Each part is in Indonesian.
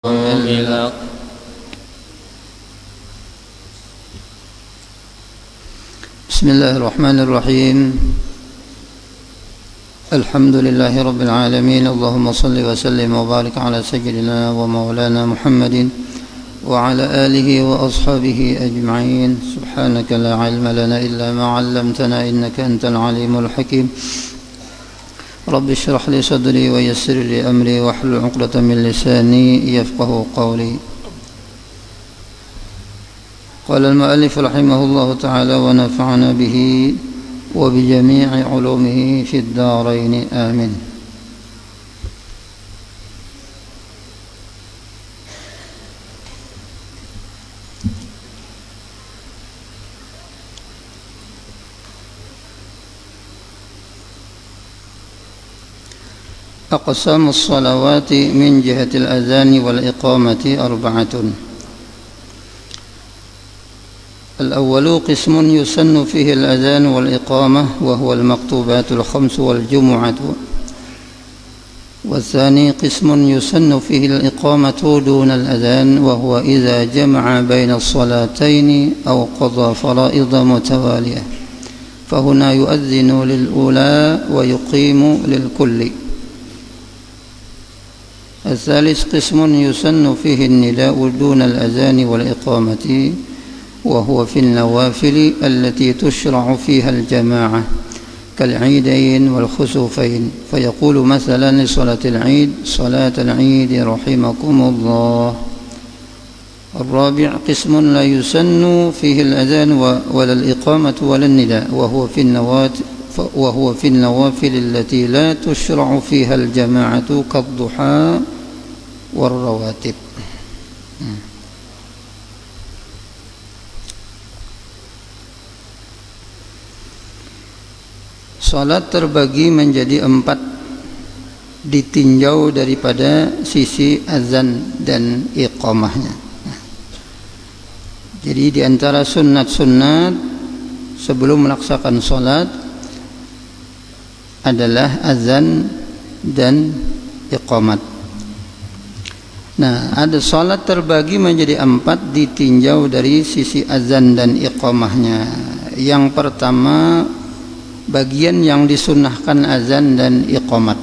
بالحق بسم الله الرحمن الرحيم. الحمد لله رب العالمين. اللهم صل وسلم وبارك على سيدنا ومولانا محمد وعلى آله وأصحابه أجمعين. سبحانك لا علم لنا إلا ما علمتنا إنك أنت العليم الحكيم. رب اشرح لي صدري ويسر لي أمري واحلل عقدة من لساني يفقه قولي. قال المؤلف رحمه الله تعالى ونفعنا به وبجميع علومه في الدارين آمين. أقسام الصلوات من جهة الأذان والإقامة أربعة. الأول قسم يسن فيه الأذان والإقامة وهو المكتوبات الخمس والجمعة. والثاني قسم يسن فيه الإقامة دون الأذان وهو إذا جمع بين الصلاتين أو قضى فرائض متوالية فهنا يؤذن للأولى ويقيم للكل. الثالث قسم يسن فيه النداء دون الأذان والإقامة وهو في النوافل التي تشرع فيها الجماعة كالعيدين والخسوفين فيقول مثلا لصلاة العيد صلاة العيد رحمكم الله. الرابع قسم لا يسن فيه الأذان ولا الإقامة ولا النداء وهو في النوافل التي لا تشرع فيها الجماعة كالضحى والرواتب. Salat terbagi menjadi 4 ditinjau daripada sisi azan dan iqamahnya. Jadi di antara sunat-sunat sebelum melaksanakan salat adalah azan dan iqamat. Nah, ada salat terbagi menjadi 4 ditinjau dari sisi azan dan iqamahnya. Yang pertama bagian yang disunahkan azan dan iqamat.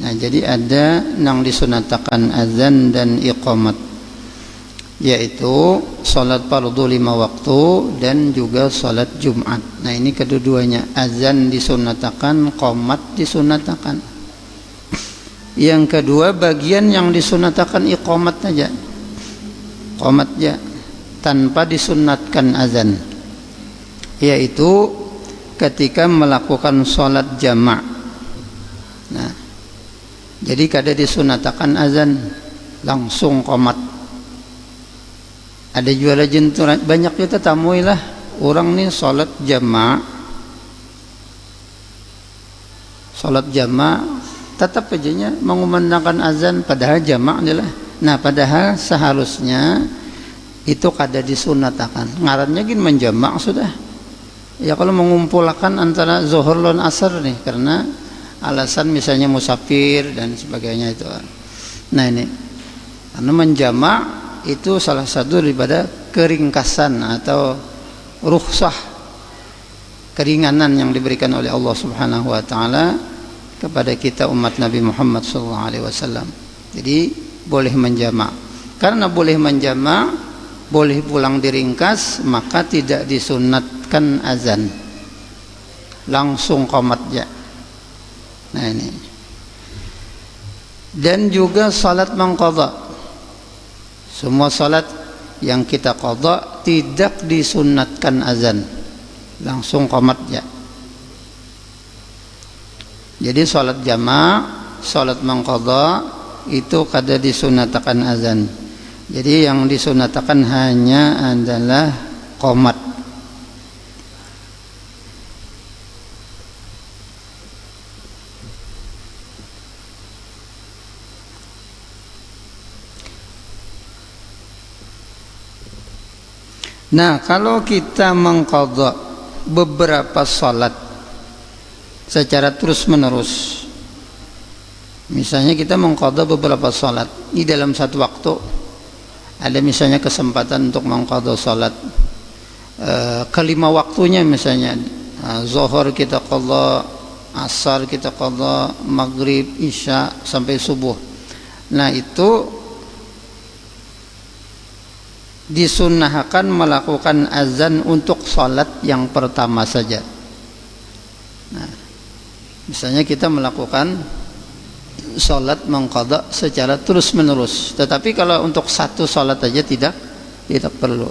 Nah, jadi ada yang disunahkan azan dan iqamat, yaitu salat fardu 5 waktu dan juga salat Jumat. Nah, ini kedua-duanya azan disunahkan, qomat disunahkan. Yang kedua bagian yang disunahkan iqamat saja, qomat ya, tanpa disunatkan azan, yaitu ketika melakukan sholat jamak. Nah, jadi kada disunatakan azan, langsung qomat. Ada jual jenturan banyak kita tamui lah orang nih sholat jamak tetap aja mengumandangkan azan padahal jamak adalah. Nah, padahal seharusnya itu kada disunatakan, ngarannya gin menjamak sudah. Ya kalau mengumpulkan antara zuhur dan asar nih karena alasan misalnya musafir dan sebagainya itu. Nah, ini karena menjamak itu salah satu daripada keringkasan atau rukhsah, keringanan yang diberikan oleh Allah Subhanahu wa taala kepada kita umat Nabi Muhammad SAW. Jadi boleh menjamak. Karena boleh menjamak, boleh pulang diringkas, maka tidak disunatkan azan, langsung qomat ya. Nah, ini. Dan juga salat mengqadha. Semua salat yang kita qadha tidak disunatkan azan, langsung qomat ya. Jadi salat jamak, salat mengqadha itu kada disunatkan azan. Jadi yang disunatakan hanya adalah qomat. Nah, kalau kita mengqadha beberapa salat secara terus menerus, Misalnya kita mengqadha beberapa salat di dalam satu waktu, ada misalnya kesempatan untuk mengqadha salat kelima waktunya, misalnya zuhur kita qadha, asar kita qadha, maghrib, isya sampai subuh. Nah, itu disunnahkan melakukan azan untuk salat yang pertama saja. Nah, misalnya kita melakukan salat mengqadha secara terus menerus, tetapi kalau untuk satu salat aja tidak perlu,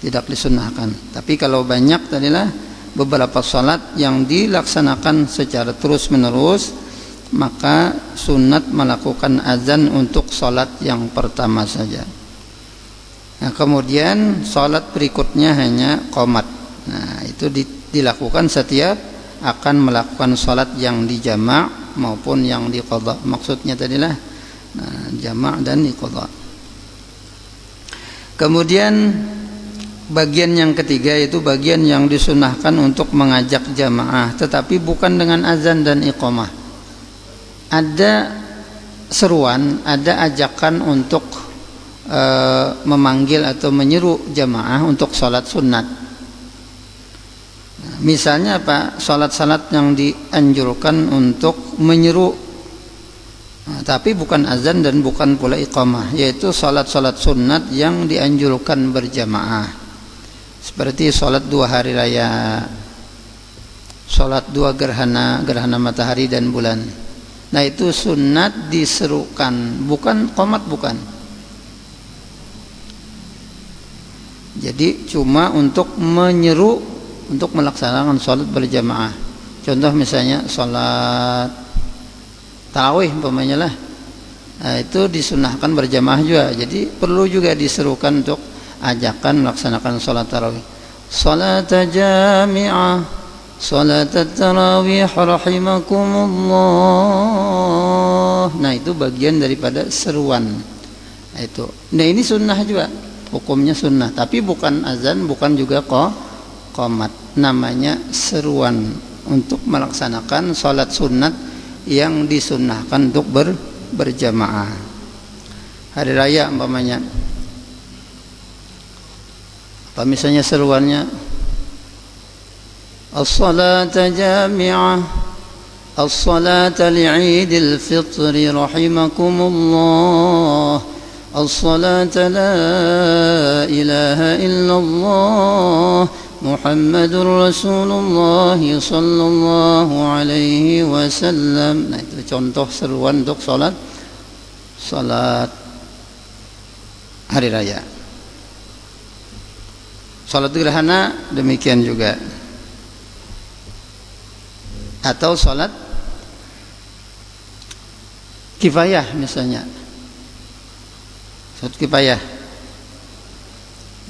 tidak disunnahkan. Tapi kalau banyak tadilah beberapa salat yang dilaksanakan secara terus menerus, maka sunat melakukan azan untuk salat yang pertama saja. Nah, kemudian salat berikutnya hanya qomat. Nah, itu dilakukan setiap akan melakukan salat yang dijamak maupun yang diqadha. Maksudnya tadilah jamak dan diqadha. Kemudian bagian yang ketiga itu bagian yang disunahkan untuk mengajak jamaah, tetapi bukan dengan azan dan iqamah. Ada seruan, ada ajakan untuk memanggil atau menyeru jamaah untuk salat sunat. Misalnya apa? Salat-salat yang dianjurkan untuk menyeru, tapi bukan azan dan bukan pula iqamah, yaitu salat-salat sunat yang dianjurkan berjamaah, seperti salat 2 hari raya, salat 2 gerhana matahari dan bulan. Nah, itu sunat diserukan, bukan qomat, bukan. Jadi cuma untuk menyeru untuk melaksanakan salat berjamaah. Contoh misalnya salat tarawih umpamanya lah, nah, itu disunahkan berjamaah juga. Jadi perlu juga diserukan untuk ajakan melaksanakan salat tarawih. Salat jami'ah, salat tarawih rahimakumullah. Nah, itu bagian daripada seruan. Nah, itu. Nah, ini sunnah juga. Hukumnya sunnah, tapi bukan azan, bukan juga qomat. Namanya seruan untuk melaksanakan salat sunat yang disunnahkan untuk berjamaah. Hari raya umpamanya, apa misalnya seruannya, as-salata jami'ah, as-salata li'idil fitri rahimakumullah, as-salata la ilaha illallah Muhammadur Rasulullah sallallahu alaihi wasallam. Nah, itu contoh seruan untuk salat hari raya. Salat gerhana demikian juga. Atau salat kifayah misalnya. Salat kifayah.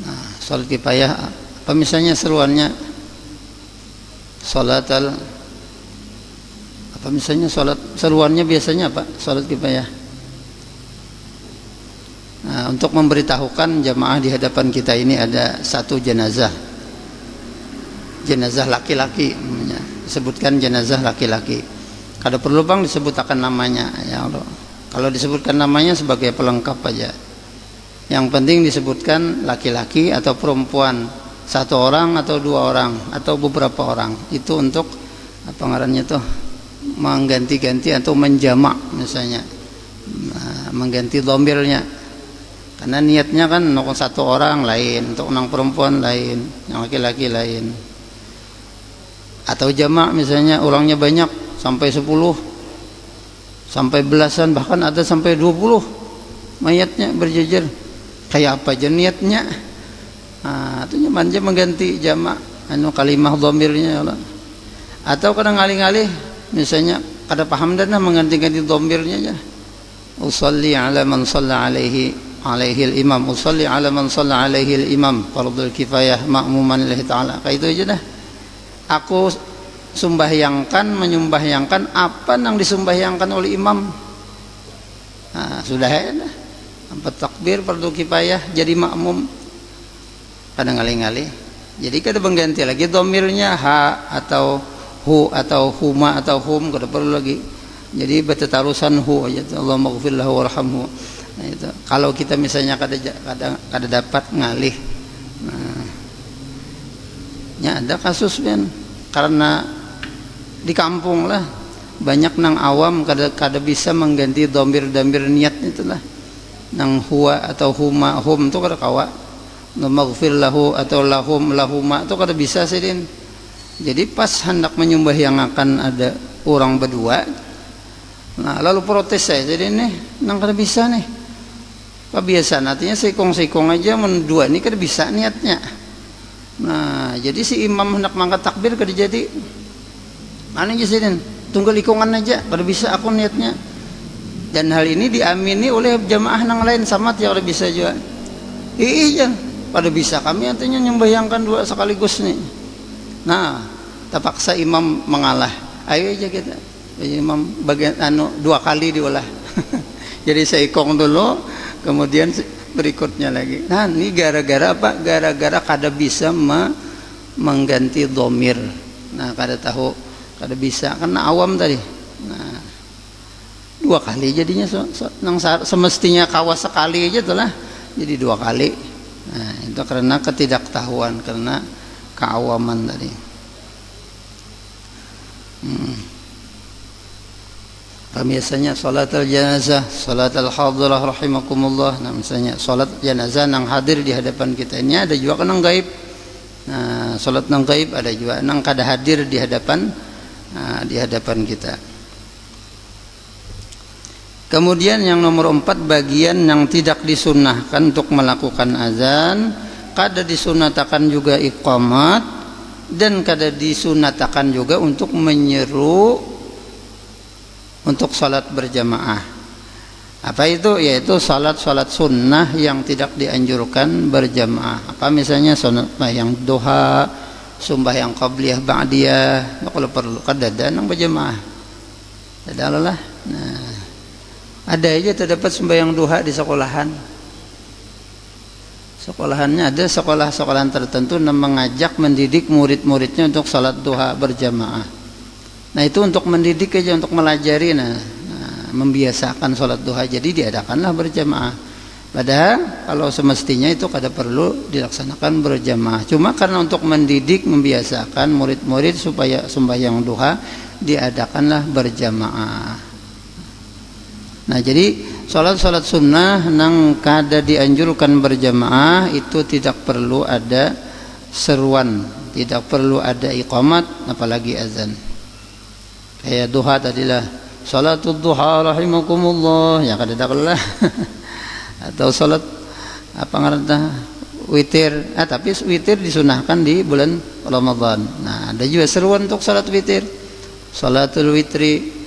Nah, salat kifayah apa misalnya seruannya? Seruannya biasanya apa? Salat kifayah. Nah, untuk memberitahukan jamaah di hadapan kita ini ada satu jenazah laki-laki namanya. Disebutkan jenazah laki-laki. Kalau perlu bang disebutkan namanya, ya Allah. Kalau disebutkan namanya sebagai pelengkap aja. Yang penting disebutkan laki-laki atau perempuan, 1 orang atau 2 orang atau beberapa orang. Itu untuk apa ngarannya tuh, mengganti-ganti atau menjamak misalnya, mengganti dhamirnya. Karena niatnya kan untuk 1 orang lain, untuk orang perempuan lain, yang laki-laki lain. Atau jamak misalnya orangnya banyak sampai 10, sampai belasan, bahkan ada sampai 20 mayatnya berjejer. Kayak apa aja niatnya. Nah, itu manja mengganti jamak kalimah dhamirnya. Atau kadang ngalih-ngalih misalnya kada paham dan mengganti-ganti dhamirnya aja. Usalli ala man shalla alaihi al-imam, usalli ala man shalla alaihi al-imam, fardhu kifayah ma'muman lillahi ta'ala. Kayak itu aja dah. Aku menyumbahyangkan apa yang disumbahyangkan oleh imam. Nah, sudah ya dah. 4 takbir fardhu kifayah jadi makmum. Kadang ngalih-ngalih. Jadi kada mengganti lagi dhamirnya ha atau hu atau huma atau hum, kada perlu lagi. Jadi betetarusan hu aja, Allahumma ighfir lahu warhamhu. Nah, itu. Kalau kita misalnya kada dapat ngalih, nah, ya ada kasus kan, karena di kampung lah banyak nang awam kada bisa mengganti domir niat itulah, nang huwa atau huma, hum itu kada kawa, maghfir lahu atau lahum lahuma itu kada bisa sidin. Jadi pas hendak menyembah yang akan ada orang berdua, nah lalu protes saya, jadi nih nang kada bisa nih, kebiasaan artinya sikong aja mendua ini kada bisa niatnya. Nah jadi si imam hendak mangkat takbir kada jadi, mana aja sidin, tunggu likungan aja, kada bisa aku niatnya. Dan hal ini diamini oleh jamaah nang lain, sama tiada kada bisa juga. Iya, pada bisa kami artinya nyembahyangkan dua sekaligus nih. Nah, terpaksa imam mengalah. Ayo aja kita, imam bagian dua kali diolah. Jadi seikong dulu, kemudian berikutnya lagi. Nah, ini gara-gara apa? Gara-gara kada bisa mengganti domir. Nah, kada tahu, kada bisa karena awam tadi. Nah, dua kali jadinya semestinya kawas sekali aja tuh lah. Jadi dua kali. Nah, itu karena ketidaktahuan, karena keawaman tadi. Biasanya salat al-janazah, salat al-hadirah rahimakumullah. Nah, misalnya salat janazah nang hadir di hadapan kita ini ada juga nang gaib. Nah, salat nang gaib ada juga nang kada hadir di hadapan kita. Kemudian yang nomor 4, bagian yang tidak disunnahkan untuk melakukan azan, kada disunatakan juga iqamat, dan kada disunatakan juga untuk menyeru untuk salat berjamaah. Apa itu? Yaitu salat sunnah yang tidak dianjurkan berjamaah. Apa misalnya sembahyang duha, sembahyang qabliyah ba'diyah, kalau perlu kada nang berjamaah. Adalah. Nah, ada aja terdapat sembahyang duha di sekolahannya ada sekolah-sekolahan tertentu yang mengajak mendidik murid-muridnya untuk salat duha berjamaah. Nah itu untuk mendidik aja, untuk melajari, membiasakan salat duha, jadi diadakanlah berjamaah. Padahal kalau semestinya itu kada perlu dilaksanakan berjamaah, cuma karena untuk mendidik, membiasakan murid-murid supaya sembahyang duha diadakanlah berjamaah. Nah jadi salat sunnah nang kada dianjurkan berjamaah itu tidak perlu ada seruan, tidak perlu ada iqamat, apalagi azan. Kayak duha tadilah, salatul duha rahimakumullah, ya kada lah. Atau salat apa ngaranna witir, tapi witir disunahkan di bulan Ramadan. Nah ada juga seruan untuk salat witir, salatul witri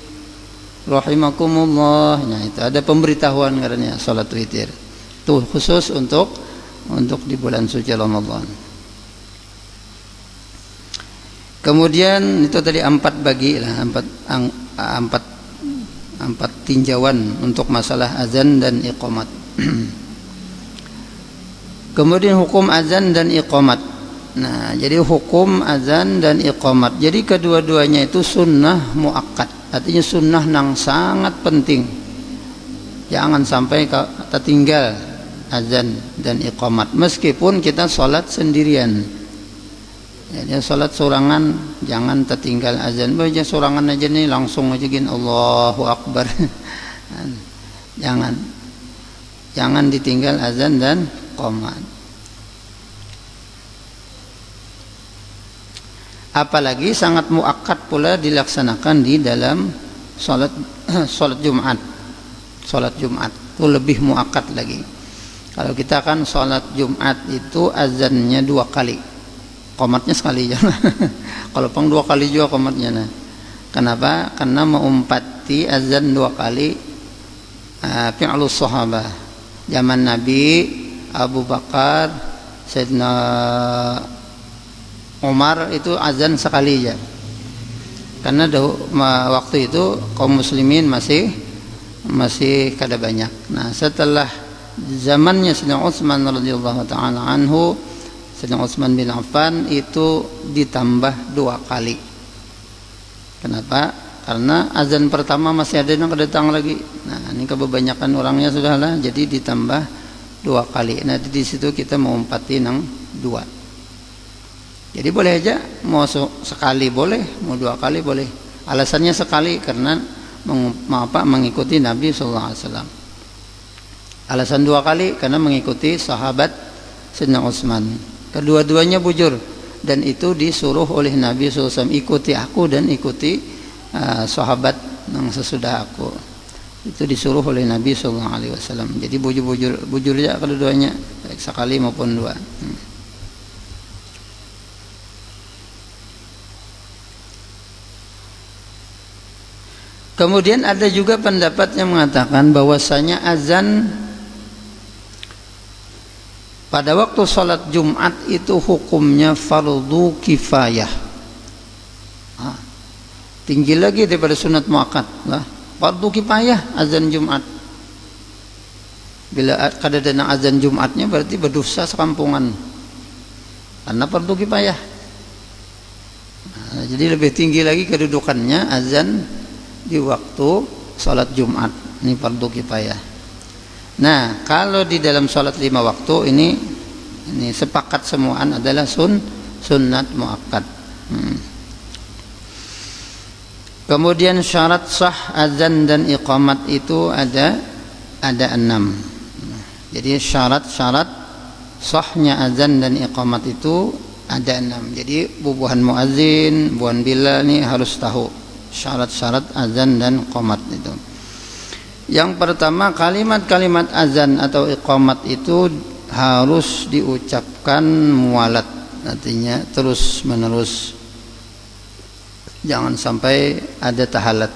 rahimakumullah. Nah itu ada pemberitahuan karena salat witir itu khusus untuk di bulan suci Ramadan. Kemudian itu tadi 4 tinjauan untuk masalah azan dan iqamat. Kemudian hukum azan dan iqamat. Nah jadi hukum azan dan iqamat, jadi kedua-duanya itu sunnah muakkad, artinya sunnah yang sangat penting. Jangan sampai tertinggal azan dan iqamat meskipun kita sholat sendirian. Jadi sholat sorangan jangan tertinggal azan. Baca sorangan aja nih langsung aja gini Allahu Akbar. Jangan ditinggal azan dan iqamat. Apalagi sangat muakkad pula dilaksanakan di dalam salat Jumat. Salat Jumat itu lebih muakkad lagi. Kalau kita kan salat Jumat itu azannya 2 kali, qomatnya sekali aja. Kalau pang 2 kali juga qomatnya. Nah. Kenapa? Karena mengumpati azan 2 kali fi'lus sahabah. Zaman Nabi, Abu Bakar, Sayyidina Umar itu azan sekali aja. Karena waktu itu kaum muslimin masih kada banyak. Nah, setelah zamannya Sayyidina Utsman radhiyallahu taala anhu, Sayyidina Utsman bin Affan itu ditambah 2 kali. Kenapa? karena azan pertama masih ada yang datang lagi. Nah, ini kebanyakan orangnya sudahlah, jadi ditambah 2 kali. Nah, di situ kita mau umpati nang 2. Jadi boleh aja, mau sekali boleh, mau 2 kali boleh. Alasannya sekali karena mengikuti Nabi SAW. Alasan 2 kali karena mengikuti sahabat Sayyidina Utsman. Kedua-duanya bujur dan itu disuruh oleh Nabi SAW, ikuti aku dan ikuti sahabat yang sesudah aku. Itu disuruh oleh Nabi SAW. Jadi bujur ya kedua-duanya, baik sekali maupun 2. Kemudian ada juga pendapat yang mengatakan bahwasanya azan pada waktu sholat Jumat itu hukumnya fardu kifayah. Tinggi lagi daripada sunat muakkad lah. Fardu kifayah azan Jumat. Bila kada ada azan Jumatnya berarti berdosa sekampungan. Karena fardu kifayah. Jadi lebih tinggi lagi kedudukannya azan di waktu sholat Jumat. Ini fardu kifayah. Nah, kalau di dalam sholat 5 waktu ini sepakat semuaan adalah sunnat muakkad. Kemudian syarat sah azan dan iqamat itu ada 6. Jadi syarat-syarat sahnya azan dan iqamat itu ada 6. Jadi bubuhan muazin, bubuhan bilal ini harus tahu syarat-syarat azan dan iqamat itu. Yang pertama, kalimat-kalimat azan atau iqamat itu harus diucapkan mualat, artinya terus menerus, jangan sampai ada tahalat.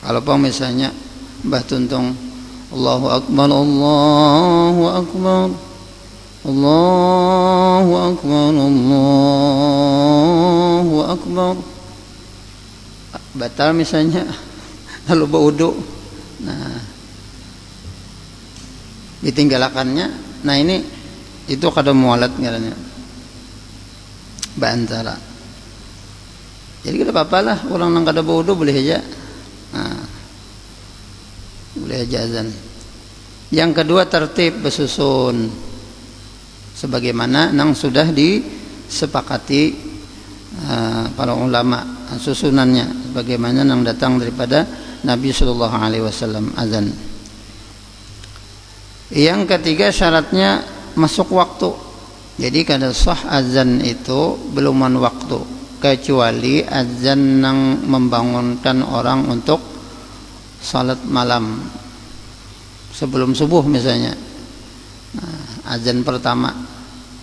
Kalau misalnya Mbah Tuntung Allahu Akbar, Allahu Akbar, Allahu Akbar, Allahu Akbar, batal misalnya lalu berwudu, nah ditinggalakannya. Nah ini itu kada mualat ngarannya bantara. Jadi kada apa-apa lah, orang nang kada berwudu boleh aja. Nah, boleh aja azan. Yang kedua, tertib bersusun sebagaimana nang sudah disepakati para ulama susunannya, bagaimana yang datang daripada Nabi Sallallahu Alaihi Wasallam azan. Yang ketiga, syaratnya masuk waktu. Jadi kada sah azan itu belum waktu, kecuali azan yang membangunkan orang untuk salat malam sebelum subuh misalnya. Nah, azan pertama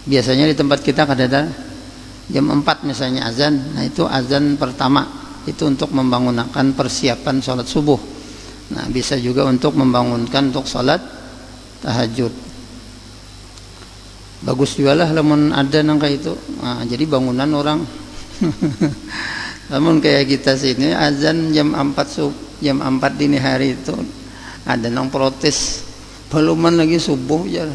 biasanya di tempat kita kada ada jam 4 misalnya azan. Nah itu azan pertama itu untuk membangunkan persiapan sholat subuh. Nah bisa juga untuk membangunkan untuk sholat tahajud. Bagus juga lah lamun ada nang kayak itu. Nah, jadi bangunan orang namun kayak kita sini azan jam 4 dini hari itu ada nang protes beluman lagi subuh ya.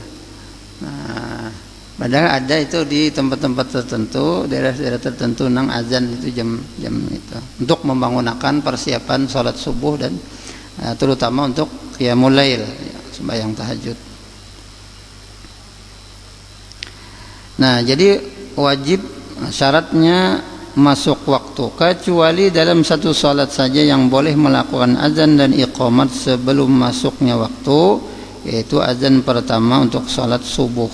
Nah padahal ada itu di tempat-tempat tertentu, daerah-daerah tertentu nang azan itu jam itu untuk membangunkan persiapan sholat subuh dan terutama untuk qiyamul lail, sembahyang tahajud. Nah, jadi wajib syaratnya masuk waktu, kecuali dalam satu sholat saja yang boleh melakukan azan dan iqamat sebelum masuknya waktu, yaitu azan pertama untuk sholat subuh.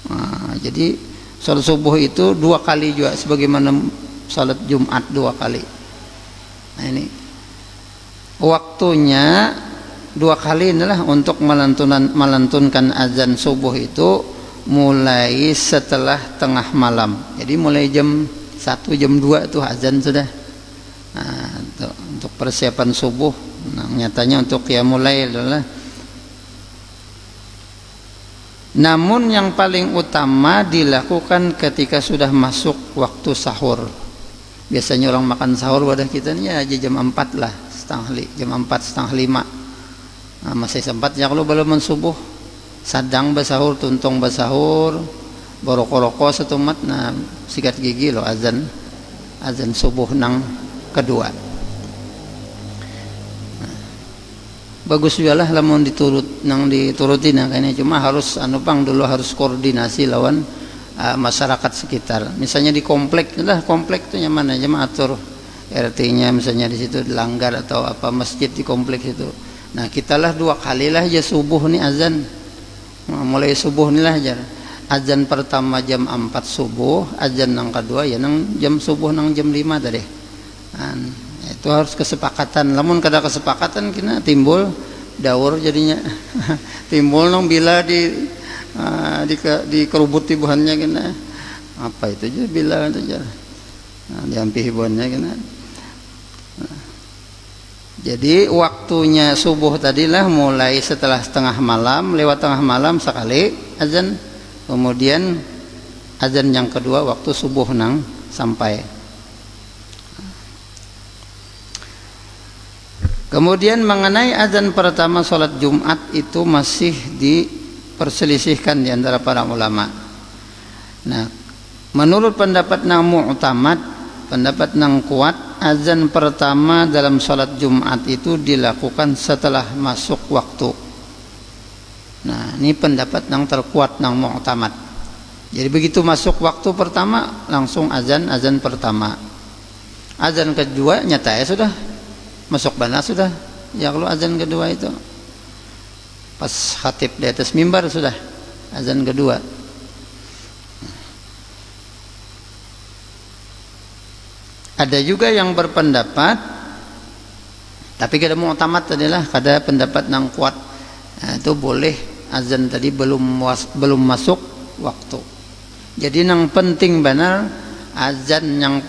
Nah, jadi sholat subuh itu 2 kali juga sebagaimana sholat Jumat 2 kali. Nah ini waktunya 2 kali inilah untuk melantunkan azan subuh itu mulai setelah tengah malam. Jadi mulai jam 1 jam 2 itu azan sudah. Nah, untuk persiapan subuh. Nah, nyatanya untuk qiyamul lail adalah. Namun yang paling utama dilakukan ketika sudah masuk waktu sahur. Biasanya orang makan sahur pada kita ini aja jam 4 lah, jam 4 setengah 5. Nah, masih sempat ya kalau belum subuh. Sadang basahur, tuntung basahur, boroko-roko setumat na sikat gigi lo azan subuh nang kedua. Bagus juga lah lamun dituruti nah kayaknya, cuma harus dulu harus koordinasi lawan masyarakat sekitar. Misalnya di komplek tuh nyaman aja atur RT-nya misalnya di situ dilanggar atau apa masjid di kompleks itu. Nah, kita lah 2 kali lah aja subuh nih azan. Mulai subuh nih lah aja. Azan pertama jam 4 subuh, azan yang kedua ya nang jam subuh nang jam 5 tadi. Itu harus kesepakatan. Lamun kada kesepakatan kena timbul daur jadinya. Timbul nang bila di kerubut tibuhannya kena. Apa itu aja bila itu aja. Diampi hibuannya kena. Jadi waktunya subuh tadilah mulai setelah tengah malam, lewat tengah malam sekali azan, kemudian azan yang kedua waktu subuh nang sampai. Kemudian mengenai azan pertama sholat Jumat itu masih diperselisihkan di antara para ulama. Nah, menurut pendapat nang mu'tamad, pendapat nang kuat, azan pertama dalam sholat Jumat itu dilakukan setelah masuk waktu. Nah, ini pendapat yang terkuat nang mu'tamad. Jadi begitu masuk waktu pertama langsung azan pertama. Azan kedua nyata ya sudah masuk bana sudah. Ya kalau azan kedua itu pas khatib di atas mimbar sudah azan kedua. Ada juga yang berpendapat, tapi kada mu'tamad adalah kada pendapat yang kuat. Nah, itu boleh azan tadi belum masuk waktu. Jadi yang penting benar azan yang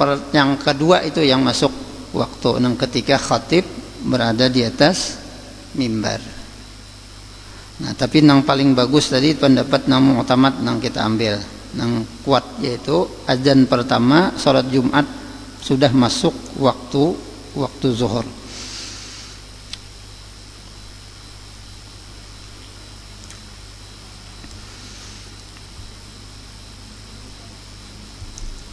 kedua itu yang masuk waktu, yang ketika khatib berada di atas mimbar. Nah, tapi yang paling bagus tadi pendapat yang mu'tamad yang kita ambil, yang kuat, yaitu azan pertama salat Jumat sudah masuk waktu zuhur.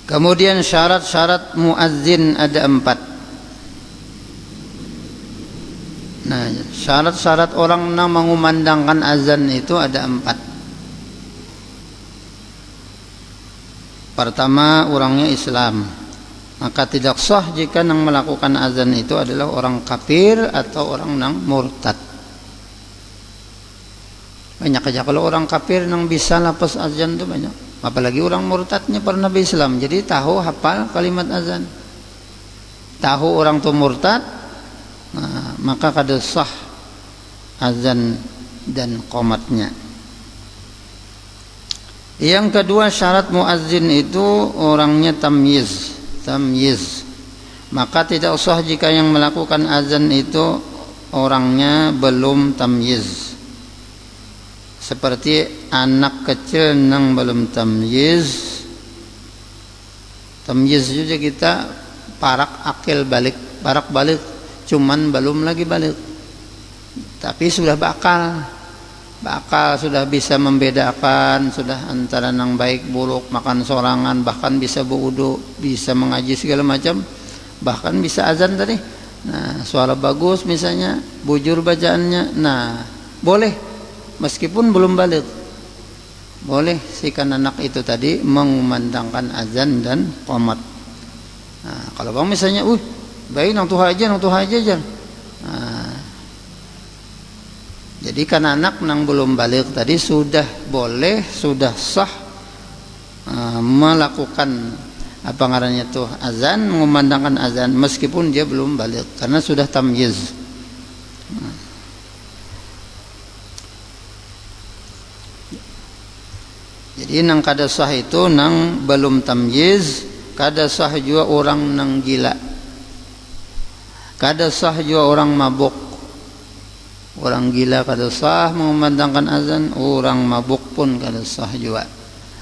Kemudian syarat-syarat muazzin ada 4. Nah, syarat-syarat orang yang mengumandangkan azan itu ada 4. Pertama, orangnya Islam. Maka tidak sah jika yang melakukan azan itu adalah orang kafir atau orang yang murtad. Banyak aja kalau orang kafir yang bisa lapas azan itu banyak. Apalagi orang murtadnya pernah Islam, jadi tahu hafal kalimat azan. Tahu orang itu murtad, nah, maka kada sah azan dan qomatnya. Yang kedua, syarat muazzin itu orangnya tamyiz. Maka tidak sah jika yang melakukan azan itu orangnya belum tamyiz, seperti anak kecil yang belum tamyiz juga kita parak balik cuman belum lagi balik, tapi sudah bakal sudah bisa membedakan, sudah antara yang baik buruk, makan sorangan, bahkan bisa berwudu, bisa mengaji segala macam, bahkan bisa azan tadi. Nah, suara bagus misalnya, bujur bacaannya, nah boleh meskipun belum balik, boleh si anak itu tadi mengumandangkan azan dan qomat. Nah, kalau bang misalnya, baik nang tuha aja. Nah, jadi kan anak nang belum balik tadi sudah boleh, sudah sah melakukan apa ngarannya tuh azan, mengumandangkan azan meskipun dia belum balik karena sudah tamyiz. Jadi nang kada sah itu nang belum tamyiz, kada sah juga orang nang gila, kada sah juga orang mabuk. Orang gila kada sah mengumandangkan azan, orang mabuk pun kada sah juga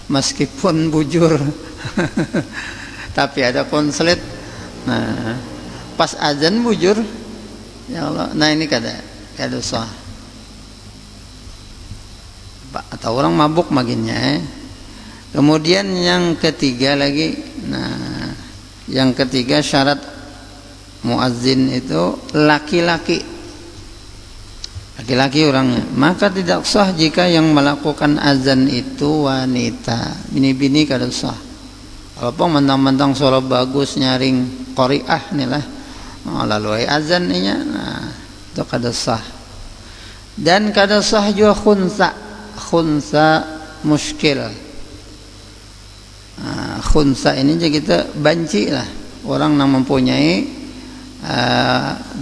meskipun bujur. Tapi ada konslet, nah pas azan bujur, ya Allah, nah ini kada sah. Atau orang mabuk maginnya Kemudian yang ketiga lagi, nah yang ketiga syarat muazzin itu laki-laki orangnya, maka tidak sah jika yang melakukan azan itu wanita. Bini-bini kada sah. Walaupun mentang-mentang suara bagus nyaring qari'ah nih lah, lalu azan nya, nah itu kada sah. Dan kada sah juga khunsa muskil. Khunsa ini jadi kita banci lah, orang yang mempunyai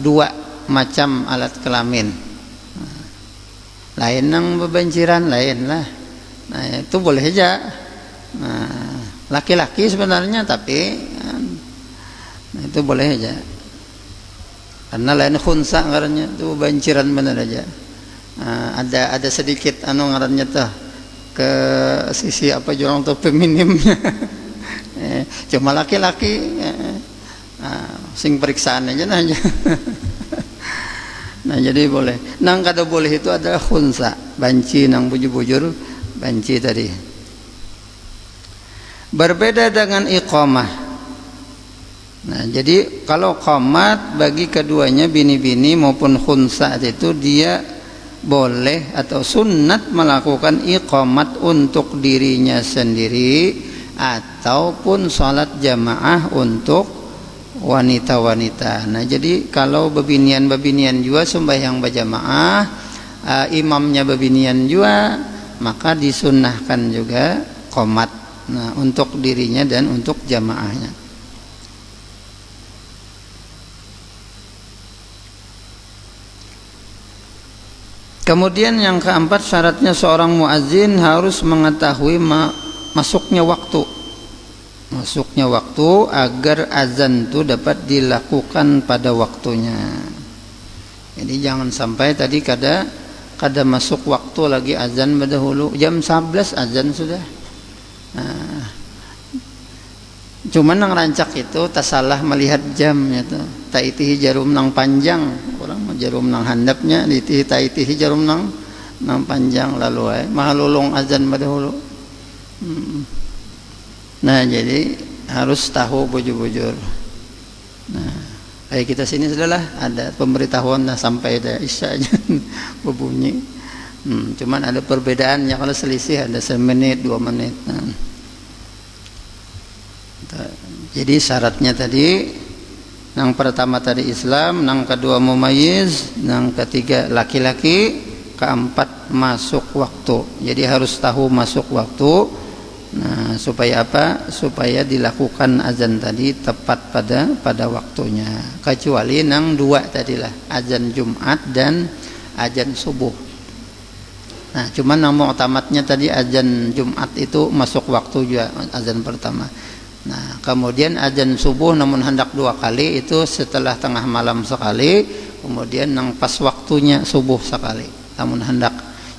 dua macam alat kelamin, lain yang bebanciran lain lah. Nah itu boleh aja, laki-laki sebenarnya, tapi nah, itu boleh aja karena lain khunsa ngarannya itu banciran benar aja. Ada sedikit ngarannya tuh ke sisi apa jurang tuh feminimnya. Cuma laki-laki sing periksaan aja nanya. Nah jadi boleh. Nang kada boleh itu adalah khunsa, banci nang bujur-bujur banci tadi. Berbeda dengan iqamah. Nah jadi kalau qamat bagi keduanya bini-bini maupun khunsa itu dia boleh atau sunnat melakukan iqamat untuk dirinya sendiri ataupun sholat jamaah untuk wanita-wanita. Nah jadi kalau bebinian juga sembahyang berjamaah, imamnya bebinian juga, maka disunnahkan juga qomat, nah untuk dirinya dan untuk jamaahnya. Kemudian yang keempat, syaratnya seorang muazzin harus mengetahui masuknya waktu agar azan itu dapat dilakukan pada waktunya. Jadi jangan sampai tadi kada masuk waktu lagi azan berdahulu, jam 11 azan sudah. Nah, cuman nang rancak itu tak salah melihat jamnya tuh. Taitihi jarum nang panjang, orang jarum nang handapnya, taitihi jarum nang panjang lalu mahalulung azan berdahulu. Nah jadi harus tahu bujur-bujur. Nah kayak kita sini sudahlah ada pemberitahuan dah sampai ada isya aja berbunyi. Cuman ada perbedaannya, kalau selisih ada 1 menit 2 menit. Nah. Jadi syaratnya tadi, yang pertama tadi Islam, yang kedua mumayyiz, yang ketiga laki-laki, keempat masuk waktu. Jadi harus tahu masuk waktu. Nah, supaya apa? Supaya dilakukan azan tadi tepat pada waktunya. Kecuali yang dua tadilah, azan Jumat dan azan subuh. Nah, cuman yang mu'tamadnya tadi azan Jumat itu masuk waktu juga, azan pertama. Nah, kemudian azan subuh namun hendak 2 kali, itu setelah tengah malam sekali, kemudian yang pas waktunya subuh sekali. Namun hendak,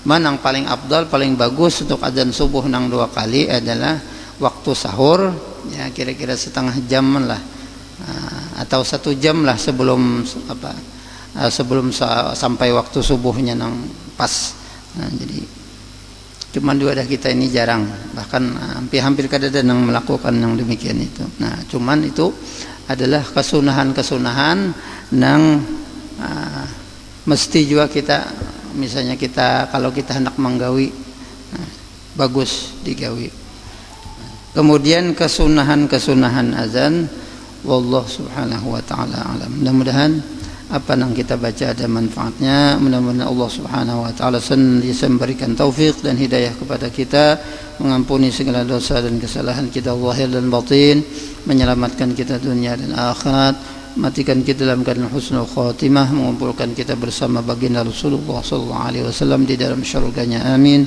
mana yang paling afdal, paling bagus untuk azan subuh nang 2 kali adalah waktu sahur, ya kira-kira setengah jam lah, atau 1 jam lah sebelum sampai waktu subuhnya nang pas. Nah, jadi cuman dua dah kita ini jarang, bahkan hampir kada ada yang melakukan yang demikian itu. Nah, cuman itu adalah kesunahan nang mesti juga kita, misalnya kita kalau kita hendak menggawi, bagus digawi. Kemudian kesunahan azan, wallahu subhanahu wa ta'ala alam. Mudah-mudahan apa yang kita baca ada manfaatnya. Mudah-mudahan Allah subhanahu wa ta'ala senantiasa memberikan taufik dan hidayah kepada kita, mengampuni segala dosa dan kesalahan kita zahir dan batin, menyelamatkan kita dunia dan akhirat, matikan kita dalam keadaan husnul khatimah, mengumpulkan kita bersama baginda Rasulullah sallallahu alaihi wasallam di dalam syurganya. Amin.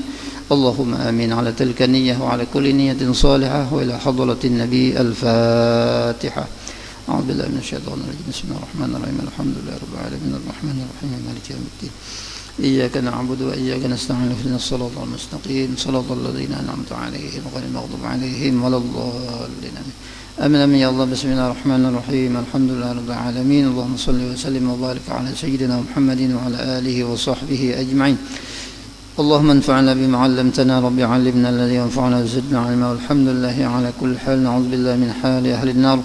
Allahumma amin. Ala tilka niyyah wa ala kulli niyyatin salihah wa ila hadratin nabi. Al-Fatihah. أعوذ بالله من الشيطان الرجيم. بسم الله الرحمن الرحيم. الحمد لله رب العالمين الرحمن الرحيم مالك يوم الدين. إياك نعبد وإياك نستعين اهدنا الصراط المستقيم صراط الذين أنعمت عليهم غير المغضوب عليهم ولا الضالين. آمين يا الله. بسم الله الرحمن الرحيم. الحمد لله رب العالمين. اللهم صل وسلم وبارك على سيدنا محمد وعلى آله وصحبه أجمعين. اللهم انفعنا بما علمتنا رب علمنا الذي ينفعنا وزدنا علما والحمد لله على كل حال. نعوذ بالله من حال أهل النار.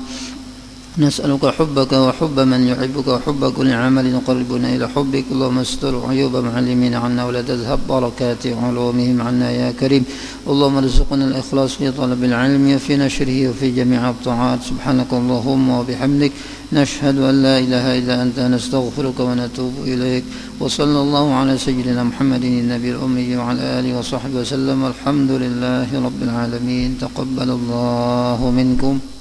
نسألك حبك وحب من يحبك وحب كل عمل يقربنا إلى حبك. اللهم استر عيوب معلمين عنا ولا تذهب بركات علومهم عنا يا كريم. اللهم ارزقنا الإخلاص في طلب العلم وفي نشره وفي جميع الطاعات. سبحانك اللهم وبحمدك نشهد أن لا إله إلا أنت نستغفرك ونتوب إليك. وصلى الله على سيدنا محمد النبي الأمي وعلى آله وصحبه وسلم. الحمد لله رب العالمين. تقبل الله منكم.